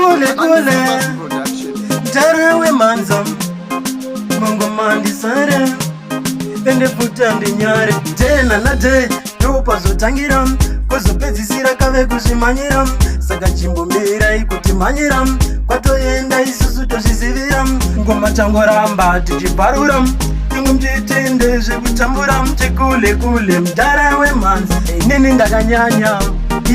Chikule kule Tarawe manza Mungu mandi sare Ende futandi nyare Tena na te Tupa zotangira Kozo pezi sira kave kushimanyira Saka chimbo mbira ikutimanyira Kwato yenda isusu toshizivira Ngoma changoramba tichiparura Tungu mchitinde shikutambura Chikule kule mtarawe manza Nini ndakanyanya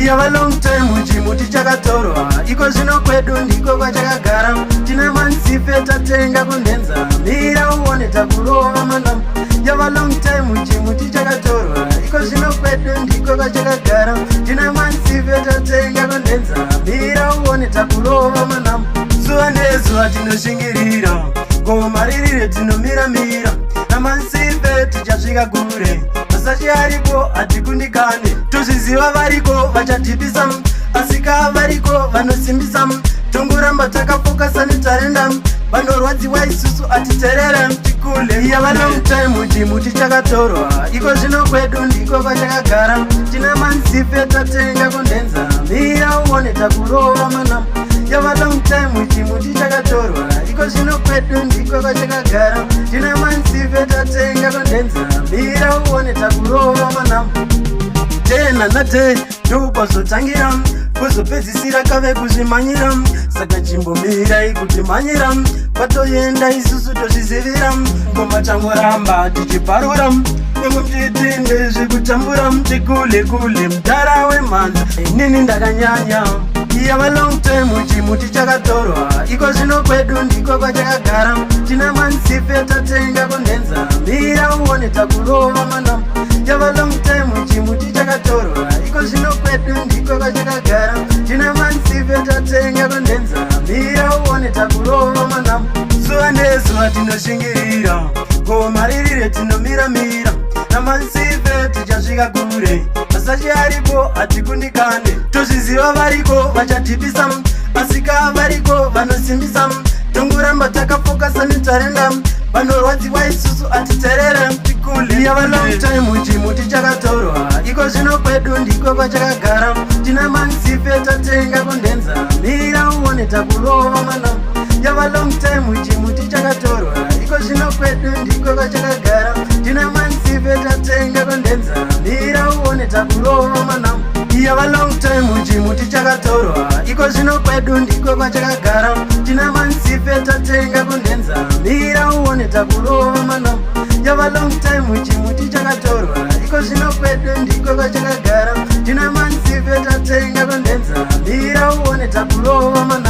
Yava long time chimuti chakatorwa Iko zino kwedu ndiko kwa chakagara Tina mansife tatenga kundenza Mira uone takurova manam Yava long time chimuti chakatorwa Iko zino kwedu ndiko kwa chakagara Tina mansife tatenga kundenza Mira uone takurova manam Zuwa nezuwa tino shingirira Gomaririre tino mira mira Na mansife tichashika kure Masashi hariko atikundikane Tuziziwa variko vachatipisa Asika variko vanosimbisa Tunguramba takafokasa netarenda Vanorwadziwa isusu atiterere Chikule yava long time chimuti chakatorwa Iko zvino kwedu ndiko kwachakagara Tina mansife tatenga kundenza Mira uone takurova manam Yava long time chimuti chakatorwa Iko zvino kwedu ndiko kwachakagara Tina mansife tatenga kundenza Mira uone takurova manam Tena na te Tupa zotangira Kuzopedzisira kave kuzvimanyira Saka chimbo mira ikutimanyira Kwato yenda isusu toshizivira Ngoma changoramba tichiparura Mungu mchitinde zvikutambura Chikule kule mtarawe manza Nini ndakanyanya Yava long time chimuti chakatorwa Iko zvino kwedu ndiko kwachakagara Tina mansife tatenga kundenza Mira uone takurova manam Yava long time chimuti chakatorwa Iko zvino kwedu ndiko kwachakagara Tina mansife tatenga kundenza Mira uone takurova manam Zuwa nezuwa tinoshingirira Gomaririre tinomira mira Na mansife tichasvika kure Masashi haripo atikundikane Tuzviziva variko vachatipisa Asika variko vanosimbisa Tunguramba takafokasa netarenda Vanorwadziwa isusu atiterere Chikule yava long time chimuti chakatorwa Iko zvino kwedu ndiko kwachakagara Tina mansife tatenga kundenza Mira uone takurova manam Yava long time chimuti chakatorwa Iko zvino kwedu ndiko kwachakagara Tina mansife tatenga kundenza Mira uone takurova manam Yava long time chimuti chakatorwa Iko zvino kwedu ndiko kwachakagara Tina mansife tatenga kundenza Mira uone takurova manam Yava long time chimuti chakatorwa Iko zvino kwedu ndiko kwachakagara Tina mansife tatenga kundenza Mira uone takurova manam